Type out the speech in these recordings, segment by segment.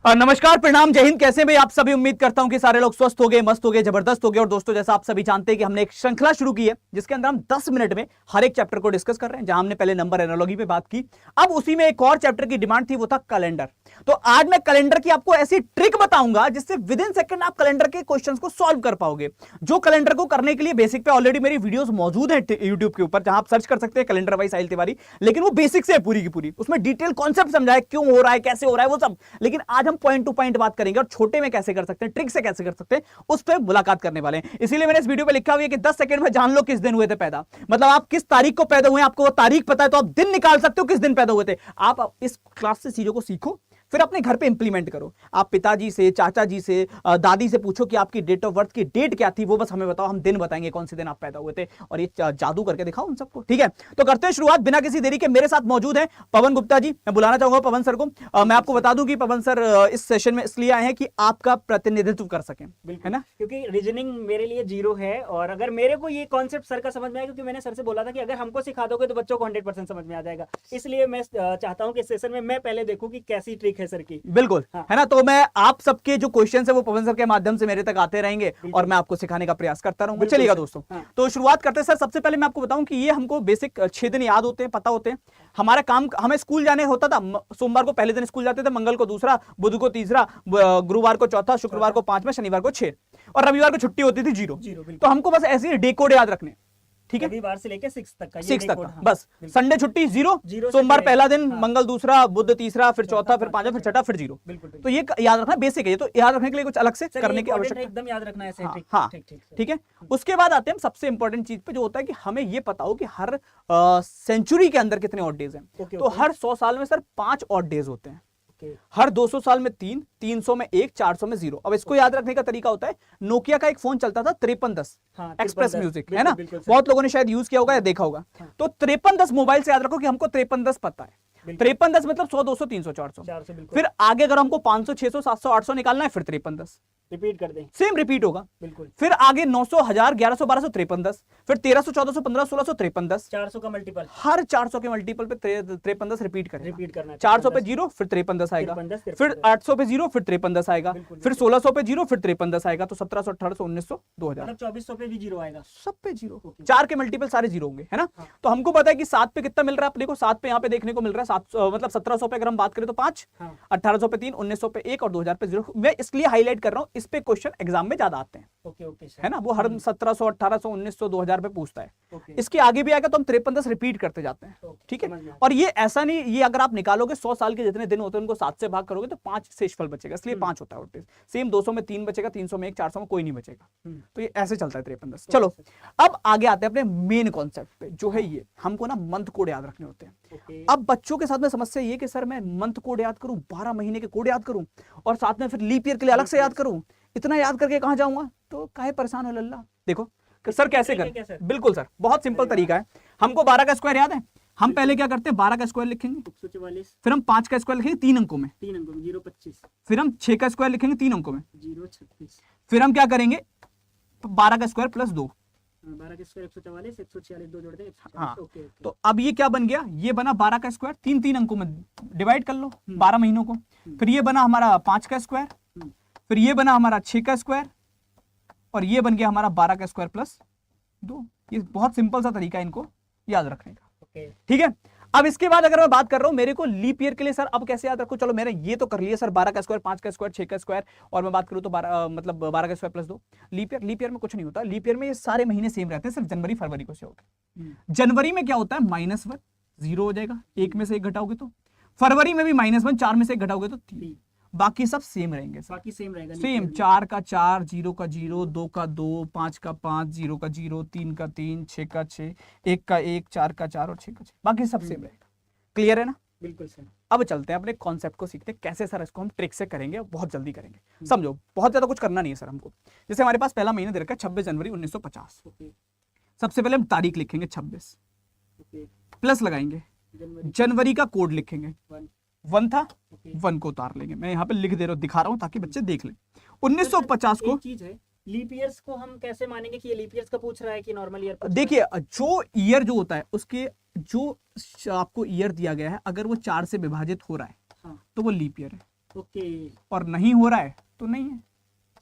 नमस्कार, प्रणाम, जय हिंद। कैसे भाई आप सभी? उम्मीद करता हूं कि सारे लोग स्वस्थ हो गए, मस्त हो गए, जबरदस्त हो गए। और दोस्तों, जैसा आप सभी जानते हैं कि हमने एक श्रृंखला शुरू की है जिसके अंदर हम 10 मिनट में हर एक चैप्टर को डिस्कस कर रहे हैं। जहां हमने पहले नंबर एनालॉजी पे बात की, अब उसी में एक और चैप्टर की डिमांड थी, वो था कैलेंडर। तो आज मैं कैलेंडर की आपको ऐसी ट्रिक बताऊंगा जिससे विद इन सेकंड आप कैलेंडर के क्वेश्चंस को सॉल्व कर पाओगे। जो कैलेंडर को करने के लिए बेसिक पे ऑलरेडी मेरी वीडियोस मौजूद है यूट्यूब के ऊपर, जहां आप सर्च कर सकते हैं कैलेंडर बाय साहिल तिवारी। लेकिन वो बेसिक से है पूरी की पूरी, उसमें डिटेल कॉन्सेप्ट समझाए, क्यों हो रहा है, कैसे हो रहा है, वो सब। लेकिन आज हम पॉइंट टू पॉइंट बात करेंगे और छोटे में कैसे कर सकते हैं, ट्रिक से कैसे कर सकते हैं, उस पर मुलाकात करने वाले हैं। इसीलिए मैंने इस वीडियो पे लिखा हुआ है कि 10 सेकंड में जान लो किस दिन हुए थे पैदा। मतलब आप किस तारीख को पैदा हुए, आपको वो तारीख पता है तो आप दिन निकाल सकते हो किस दिन पैदा हुए थे। आप इस क्लास से चीजों को सीखो, फिर अपने घर पे इंप्लीमेंट करो। आप पिताजी से, चाचा जी से, दादी से पूछो कि आपकी डेट ऑफ बर्थ की डेट क्या थी, वो बस हमें बताओ, हम दिन बताएंगे कौन से दिन आप पैदा हुए थे, और ये जादू करके दिखाओ उन सबको। ठीक है, तो करते हैं शुरुआत बिना किसी देरी के। मेरे साथ मौजूद है पवन गुप्ता जी। मैं बुलाना चाहूंगा पवन सर को। मैं आपको बता दूं कि पवन सर इस सेशन में इसलिए आए हैं कि आपका प्रतिनिधित्व कर सकें, है ना? क्योंकि रीजनिंग मेरे लिए जीरो है, और अगर मेरे को ये कॉन्सेप्ट सर का समझ में आया, क्योंकि मैंने सर से बोला था कि अगर हमको सिखा दोगे तो बच्चों को 100% समझ में आ जाएगा। इसलिए मैं चाहता हूं कि इस सेशन में मैं पहले देखूं कि कैसी ट्रिक है सर की। बिल्कुल। हाँ। है ना? तो मैं आप सबके जो क्वेश्चन है वो पवन सर के माध्यम से मेरे तक आते रहेंगे और मैं आपको सिखाने का प्रयास करता रहूंगा। चलिएगा दोस्तों। हाँ। तो शुरुआत करते हैं सर। सबसे पहले मैं आपको बताऊं कि ये हमको बेसिक 6 दिन याद होते हैं, पता होते हैं। हमारा काम, हमें स्कूल जाने होता था, सोमवार को पहले दिन स्कूल जाते थे, मंगल को दूसरा, बुध को तीसरा, गुरुवार को चौथा, शुक्रवार को पांचवा, शनिवार को 6 और रविवार को छुट्टी होती थी 0। तो हमको बस ऐसे ही डे कोड याद रखने। ठीक है, रविवार से लेके 6 तक का, 6 तक का। हाँ, बस संडे छुट्टी 0, सोमवार पहला दिन, हाँ, मंगल दूसरा, बुध तीसरा, फिर चौथा, फिर पांचवा, फिर छठा, फिर 0। तो ये याद रखना बेसिक है। ये तो याद रखने के लिए कुछ अलग से करने की आवश्यकता एकदम याद रखना है। हाँ, ठीक है। उसके बाद आते हैं हम सबसे इंपॉर्टेंट चीज पे, जो होता है कि हमें ये पता हो कि हर सेंचुरी के अंदर कितने ऑड डेज हैं। तो हर 100 साल में सर 5 ऑड डेज होते हैं। हर 200 साल में 3, 300 में 1, 400 में 0। अब इसको याद रखने का तरीका होता है, नोकिया का एक फोन चलता था 5310, एक्सप्रेस म्यूजिक, है ना? बहुत लोगों ने शायद यूज किया होगा या देखा होगा। तो 5310 मोबाइल से याद रखो कि हमको 5310 पता है। 5310 मतलब 100, 200, 300, 400। फिर आगे अगर हमको 500, 600, 700, 800 निकालना है, फिर 5310 रिपीट कर दें, सेम रिपीट होगा। बिल्कुल। फिर आगे 900, 1000, 1100, 1200, 5310। फिर 1300, 1400, 1500, 1600, 5310। 400 का मल्टीपल, हर 400 के मल्टीपल पे 5310 रिपीट करना है। 400 पे 0, फिर 5310 आएगा। फिर 800 पे 0, फिर 5310 आएगा। फिर 1600 पे 0, फिर 5310 आएगा। तो 1700, 1800, 1900, 2000, मतलब 2400 पे भी 0 आएगा। सब पे 0। 4 के मल्टीपल सारे 0 होंगे, है ना? तो हमको पता है कि 7 पे कितना मिल रहा है अपने को। 7 पे यहाँ पे देखने को मिल रहा है 700, मतलब 1700 पे अगर हम बात करें तो 5, 1800 पे 3, 1900 पे 1 और 2000 पे 0। मैं इसलिए हाईलाइट कर रहा हूँ, इस पे क्वेश्चन एग्जाम में ज्यादा आते हैं। ओके है ना? वो हर 1700, 1800, 1900, 2000 पे पूछता है। इसके आगे भी आएगा तो हम 5310 रिपीट करते जाते हैं। ठीक है, और ये ऐसा नहीं, ये अगर आप निकालोगे 100 साल के जितने दिन होते हैं उनको 7 से भाग करोगे तो 5 शेषफल बचेगा, इसलिए 5 होता है। सेम 200 में 3 बचेगा, 300 में 1, 400 में कोई नहीं बचेगा। तो ये ऐसे चलता है 5310। चलो अब आगे आते हैं अपने मेन कॉन्सेप्ट पे, जो है ये हमको ना मंथ कोड याद रखने होते हैं। अब बच्चों के साथ में समस्या ये कि सर मैं मंथ कोड याद करूं, 12 महीने के कोड याद करूं, और साथ में फिर लीप ईयर के लिए अलग से याद करूं, इतना याद करके कहां जाऊंगा? तो काहे परेशान हो लल्ला। देखो सर कैसे कर, बिल्कुल सर, बहुत सिंपल तरीका है। हमको 12 का स्क्वायर याद है, हम पहले क्या करते हैं, 12 का स्क्वायर लिखेंगे, 144। फिर हम 5 का स्क्वायर लिखेंगे 3 अंकों में, 025। फिर हम 6 का स्क्वायर लिखेंगे 3 अंकों में, 036। फिर हम क्या करेंगे, 12 का स्क्वायर प्लस 2, 12 का स्क्वायर 144, 146, 2 जोड़ दे 146। हाँ। तो अब ये क्या बन गया, ये बना 12 का स्क्वायर, 3 अंकों में डिवाइड कर लो 12 महीनों को। फिर ये बना हमारा 5 का स्क्वायर, फिर ये बना हमारा 6 का स्क्वायर, और ये बन गया हमारा 12 का स्क्वायर प्लस 2। ये बहुत सिंपल सा तरीका है इनको याद रखने का। ठीक है, अब इसके बाद अगर मैं बात कर रहा हूं मेरे को लीप ईयर के लिए, सर अब कैसे याद रखूं? चलो मैंने ये तो कर लिया सर, 12 का स्क्वायर, 5 का स्क्वायर, 6 का स्क्वायर, और मैं बात करूं तो 12 मतलब 12 का स्क्वायर प्लस 2। लीप ईयर में कुछ नहीं होता। लीप ईयर में ये सारे महीने सेम रहते हैं, सिर्फ जनवरी फरवरी को से होगा। जनवरी में क्या होता है, -1 0 हो जाएगा, 1 में से 1 घटाओगे तो। फरवरी में भी -1, 4 में से 1 घटाओगे तो 3। बाकी सब सेम रहेंगे, बाकी सेम रहेगा, सेम। 4 का 4, 0 का 0, 2 का 2, 5 का 5, 0 का 0, 3 का 3, 6 का 6, 1 का 1, 4 का 4 और 6 का 6, बाकी सब सेम रहेगा। क्लियर है ना? बिल्कुल सर। अब चलते हैं अपने कॉन्सेप्ट को सीखते हैं, कैसे सर इसको हम ट्रिक से करेंगे, बहुत जल्दी करेंगे। समझो, बहुत ज्यादा कुछ करना नहीं है सर हमको। जैसे हमारे पास पहला महीना दे रखा है 26 जनवरी 1950। सबसे पहले हम तारीख लिखेंगे 26, प्लस लगाएंगे, जनवरी का कोड लिखेंगे, 1 था, 1 को उतार लेंगे। मैं यहाँ पे लिख दे रहा हूँ, दिखा रहा हूँ ताकि बच्चे देख लें। 1950 को चीज है, लीप ईयर्स को हम कैसे मानेंगे कि ये लीप ईयर्स का पूछ रहा है कि नॉर्मल ईयर? देखिए, जो ईयर जो होता है उसके जो आपको ईयर दिया गया है, अगर वो 4 से विभाजित हो रहा है तो वो लीप ईयर है। ओके, और नहीं हो रहा है तो नहीं है।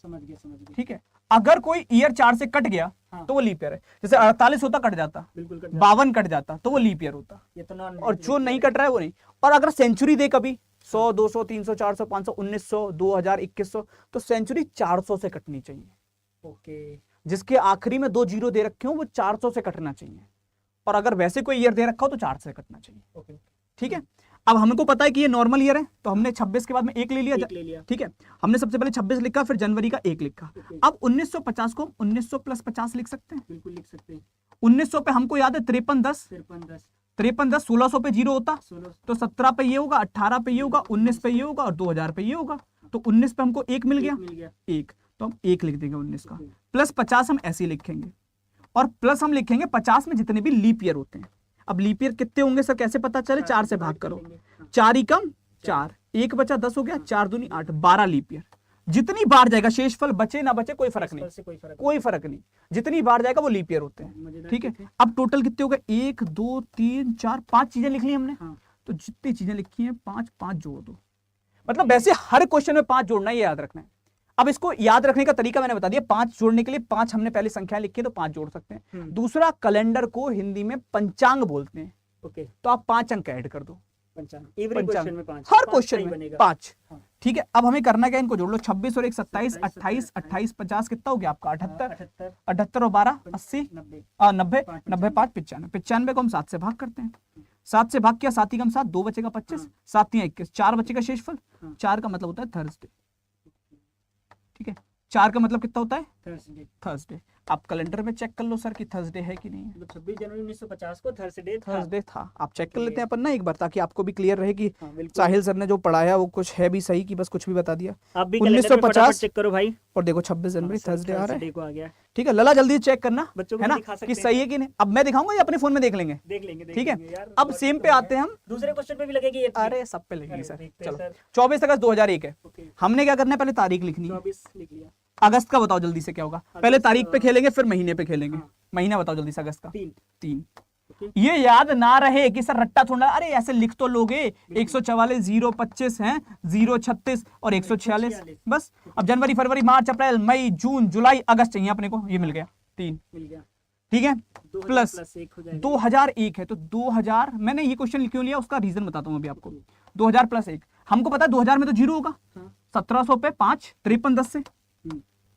समझ गया। ठीक है, अगर कोई ईयर 4 से कट गया हाँ। तो वो लीप ईयर है। जैसे 48 होता कट जाता, बिल्कुल कट जाता। 52 कट जाता तो वो लीप ईयर होता, ये तो नॉन और जो नहीं कट रहा है वो नहीं। और अगर सेंचुरी दे कभी 100, 200, 300, 400, 500, 1900, 2000, 2100, तो सेंचुरी 400 से कटनी चाहिए। ओके, जिसके आखिरी में 2 जीरो दे रखे हो वो 400 से कटना चाहिए, और अगर वैसे कोई ईयर दे रखा हो तो 4 से कटना चाहिए। ओके, ठीक है, अब हमको पता है कि ये नॉर्मल ईयर है, तो हमने 26 के बाद में 1 ले लिया। एक ले लिया। ठीक है, हमने सबसे पहले 26 लिखा, फिर जनवरी का 1 लिखा। ओके। अब 1950 को 1900 प्लस 50 लिख सकते हैं। बिल्कुल लिख सकते हैं। 1900 पे हमको याद है 53 10, 53 10 1600 पे जीरो होता 16 तो 17 पे ये होगा, 18 पे ये होगा, 19 पे ये होगा, और 2000 पे ये होगा। तो 19 पे हमको 1 मिल गया, मिल गया। 1, तो हम 1 लिख देंगे 19 का। प्लस 50 हम ऐसे ही लिखेंगे, और प्लस हम लिखेंगे 50 में जितने भी लीप ईयर होते हैं। अब लीप ईयर कितने होंगे सर, कैसे पता चले? 4 से भाग करो, 4 ही कम 4, 1 बचा 10 हो गया, 4 दूनी 8, 12 लीप ईयर। जितनी बार जाएगा, शेषफल बचे ना बचे कोई फर्क नहीं, कोई फर्क नहीं, जितनी बार जाएगा वो लीप ईयर होते हैं। ठीक है, अब टोटल कितने हो गए? 1 2 3 4 5 चीजें लिख ली हमने। तो जितनी चीजें लिखी हैं 5 5 जोड़ दो। मतलब वैसे हर क्वेश्चन में 5 जोड़ना, ये याद रखना है। अब इसको याद रखने का तरीका मैंने बता दिया। 5 जोड़ने के लिए 5 हमने पहले संख्या लिखी है तो 5 जोड़ सकते हैं। दूसरा, कैलेंडर को हिंदी में पंचांग बोलते हैं। ओके, तो आप 5 अंक ऐड कर दो। पंचांग, हर क्वेश्चन में 5। ठीक है, अब हमें करना क्या है, इनको जोड़ लो। 26 और 1 27, 28, 28 50 कितना हो गया आपका? 78, 78 और 12 80, 90, 90 5 95, 95 को हम 7 से भाग करते हैं। 7 से भाग किया, 7 ही कम 7, 2 बचेगा 25, 7 3 21, 4 बचेगा शेषफल। 4 का मतलब होता है थर्सडे। ठीक है, 4 का मतलब कितना होता है? थर्सडे। आप कैलेंडर में चेक कर लो सर कि थर्सडे है कि नहीं है। 26 जनवरी 1950 को थर्सडे था। आप चेक कर लेते हैं अपन ना एक बार, ताकि आपको भी क्लियर रहे कि हाँ, साहिल सर ने जो पढ़ाया वो कुछ है भी सही, कि बस कुछ भी बता दिया। आप भी 1950 चेक करो भाई, और देखो 26 जनवरी थर्सडे आ रहा है। को आ गया। ठीक है, लला जल्दी चेक करना, बच्चों को है ना, दिखा सकते कि हैं। सही है कि नहीं। अब मैं दिखाऊंगा या अपने फोन में देख लेंगे? देख लेंगे। ठीक है, यार, अब सेम पे आते हैं हम। दूसरे क्वेश्चन पे भी लगेगी ये? अरे सब पे लगेगी सर। देखते हैं चलो, सर। 24 अगस्त 2001 है। ओके, हमने क्या करना है, पहले तारीख लिखनी है। 24 लिख लिया। अगस्त का बताओ जल्दी से क्या होगा? पहले तारीख पे खेलेंगे, फिर महीने पे खेलेंगे। हाँ। महीना बताओ जल्दी से अगस्त का। 3। ये याद ना रहे कि सर रट्टा थोड़ा, अरे ऐसे लिख तो लोगे। 144, 025 है, 036 और 146, बस। अब जनवरी फरवरी मार्च अप्रैल मई जून जुलाई अगस्त चाहिए अपने को, ये मिल गया 3। मिल गया। ठीक है, 2000 प्लस प्लस 1 हो जाएगा। 2001 है तो 2000, मैंने ये क्वेश्चन क्यों लिया उसका रीजन बताता हूँ अभी आपको। 2000 प्लस 1, हमको पता है 2000 में तो जीरो होगा। 1700 पे 5, 53 10 से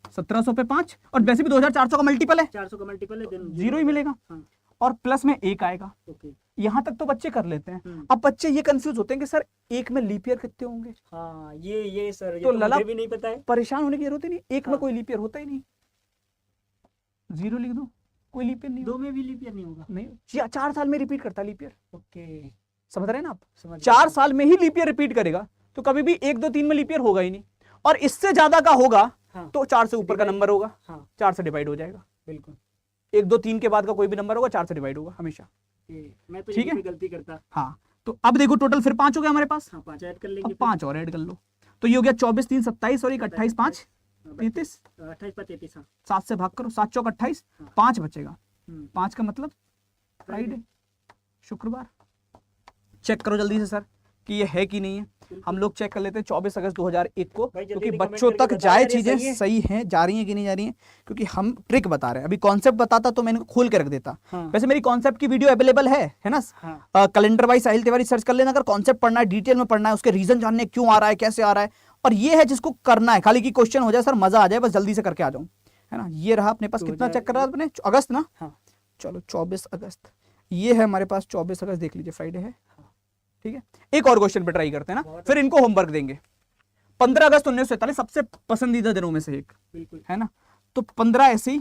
1700 पे 5, और वैसे भी 2400 का मल्टीपल है, 400 का मल्टीपल है, जीरो ही मिलेगा। हाँ। और प्लस में 1 आएगा। ओके, यहां तक तो बच्चे कर लेते हैं। अब बच्चे ये कंफ्यूज होते हैं कि सर 1 में लीप ईयर कितने होंगे। हाँ, ये सर, ये तो तो लला मुझे भी नहीं पता है। परेशान होने की जरूरत ही नहीं, 1 में हाँ। कोई लीप ईयर होता ही नहीं। 0 लिख दो, कोई लीप ईयर नहीं 2 में भी लीप ईयर नहीं होगा। नहीं, 4 साल में रिपीट करता है लीप ईयर। ओके, समझ रहे हैं ना आप? समझ 4 साल में ही लीप ईयर रिपीट करेगा, तो कभी भी 1 2 3 में लीप ईयर होगा ही नहीं। और इससे ज्यादा का होगा हाँ। तो 4 से ऊपर का नंबर होगा। हाँ, 4 से डिवाइड हो जाएगा। बिल्कुल। 1 2 3 के बाद का कोई भी नंबर होगा 4 से डिवाइड होगा हमेशा। मैं तो ठीक यही है? पे गलती करता। हाँ, तो अब देखो टोटल फिर 5 हो गया हमारे पास। हाँ, 5 ऐड कर अब लेंगे। 5 और ऐड कर लो, तो ये हो गया 24 3 27 और 1 28 5 33। 28 पर 33। हाँ, 7 से भाग करो, 7 चौक 28, हाँ। 5 बचेगा। हम्म। 5 का मतलब फ्राइडे, शुक्रवार। चेक करो जल्दी से सर कि ये है कि नहीं है। हम लोग चेक कर लेते हैं 24 अगस्त 2001 को, भाई जल्दी क्योंकि कमेंट बच्चों करके तक बता जाए यार, ये चीजें सही है? सही हैं, जा रही हैं कि नहीं जा रही हैं, क्योंकि हम ट्रिक बता रहे हैं। अभी कॉन्सेप्ट बताता तो मैंने खोल के रख देता। हाँ। वैसे मेरी कॉन्सेप्ट की वीडियो अवेलेबल है ना। हाँ। कैलेंडर वाइज साहिल तिवारी सर्च कर लेना। अगर कॉन्सेप्ट पढ़ना है, डिटेल में पढ़ना है, उसके रीजन जानने क्यों आ रहा है, कैसे आ रहा है, और ये है जिसको करना है, खाली की क्वेश्चन हो जाए सर मजा आ जाए, बस जल्दी से करके आ जाऊं, है ना। ये रहा अपने पास, कितना चेक कर रहा है अपने? अगस्त ना। हाँ। चलो 24 अगस्त ये है हमारे पास। 24 अगस्त देख लीजिए, फ्राइडे है। ठीक है, एक और क्वेश्चन पे ट्राई करते हैं ना, फिर इनको होमवर्क देंगे। 15 अगस्त 1947 सबसे पसंदीदा दिनों में से एक, बिल्कुल है ना। तो 15 ऐसे ही,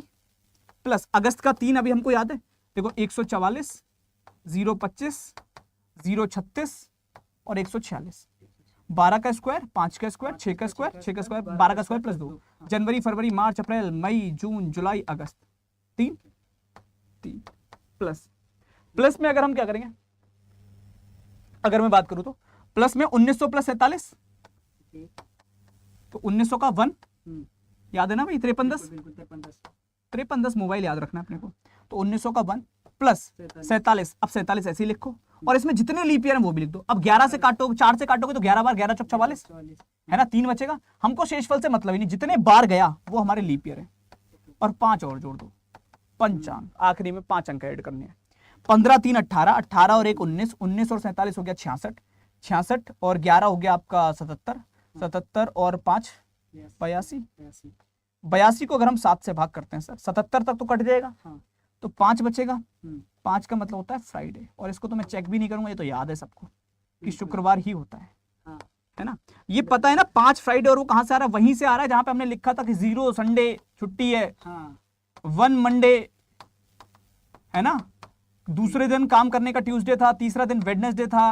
प्लस अगस्त का 3 अभी हमको याद है। देखो 144, 025, 036 और 146। 12 का स्क्वायर, 5 का स्क्वायर, 6 का स्क्वायर, 6 का स्क्वायर, 12 का स्क्वायर प्लस 2। जनवरी फरवरी मार्च अप्रैल मई जून जुलाई अगस्त, 3 प्लस में अगर हम क्या करेंगे, अगर मैं बात करूं तो प्लस में 1900 प्लस 47, तो 1900 का 1 याद है ना भाई, 53 10 मोबाइल याद रखना अपने को। तो 1900 का 1 प्लस 47, अब 47 ऐसे ही लिखो, और इसमें जितने लीप ईयर है वो भी लिख दो। अब 11 से काटो, 4 से काटोगे तो 11 बार 11 चौक 44 है ना, 3 बचेगा। हमको शेषफल से मतलब ही नहीं, जितने बार गया वो हमारे लीप ईयर है। और 5 और जोड़ दो, 55, आखिरी में 5 अंक ऐड करने हैं। 15 3 18, 18 और 1 19, 19 और 47 हो गया 66, 66 और 11 हो गया आपका 77, 77 और 5 82, 82 को अगर हम 7 से भाग करते हैं सर, 77 तक तो कट जाएगा, तो 5 बचेगा। 5 का मतलब होता है फ्राइडे, और इसको तो मैं चेक भी नहीं करूंगा, ये तो याद है सबको कि शुक्रवार ही होता है ना। ये पता है ना 5 फ्राइडे, और वो कहां से आ रहा है, वहीं से आ रहा है जहां पे हमने लिखा था कि 0 संडे छुट्टी है, 1 मंडे है ना, दूसरे दिन काम करने का ट्यूसडे था, तीसरा दिन वेडनेसडे था,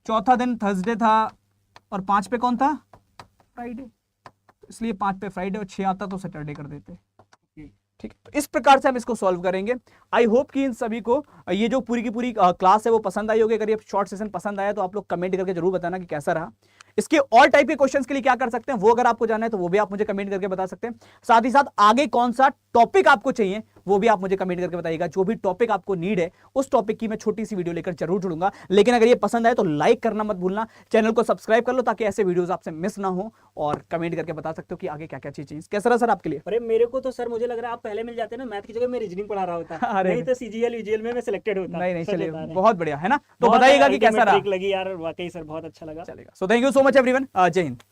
चौथा दिन थर्सडे था, और 5 पे कौन था, फ्राइडे। इसलिए 5 पे फ्राइडे, और 6 आता तो सैटरडे कर देते। ठीक है, तो इस प्रकार से हम इसको सॉल्व करेंगे। आई होप कि इन सभी को ये जो पूरी की पूरी क्लास है वो पसंद आई होगी। अगर ये शॉर्ट सेशन पसंद आया तो आप लोग कमेंट करके जरूर बताना कि कैसा रहा। इसके और टाइप के क्वेश्चंस के लिए क्या कर सकते हैं वो अगर आपको जानना है तो वो भी आप मुझे कमेंट करके बता सकते हैं। साथ ही साथ आगे कौन सा टॉपिक आपको चाहिए वो भी आप मुझे कमेंट करके बताइएगा। जो भी टॉपिक आपको नीड है उस टॉपिक की मैं छोटी सी वीडियो लेकर जरूर जुड़ूंगा। लेकिन अगर ये पसंद आए तो लाइक करना मत भूलना, चैनल को सब्सक्राइब कर लो ताकि ऐसे वीडियोस आपसे मिस ना हो, और कमेंट करके बता सकते हो कि आगे क्या क्या चीज कैसा रहा सर आपके लिए। अरे मेरे को तो सर मुझे लग रहा है आप पहले मिल जाते ना, मैथ की जगह मैं रीजनिंग पढ़ा रहा होता। अरे नहीं तो सीजीएल वीजीएल में मैं सिलेक्टेड होता। नहीं सच चलिए बता रहे हैं। बहुत बढ़िया है ना, तो बहुत बताइएगा कि कैसा ultimate रहा। trick लगी यार, वाकई सर बहुत अच्छा लगा। चलेगा, so thank you so much everyone, जय हिंद।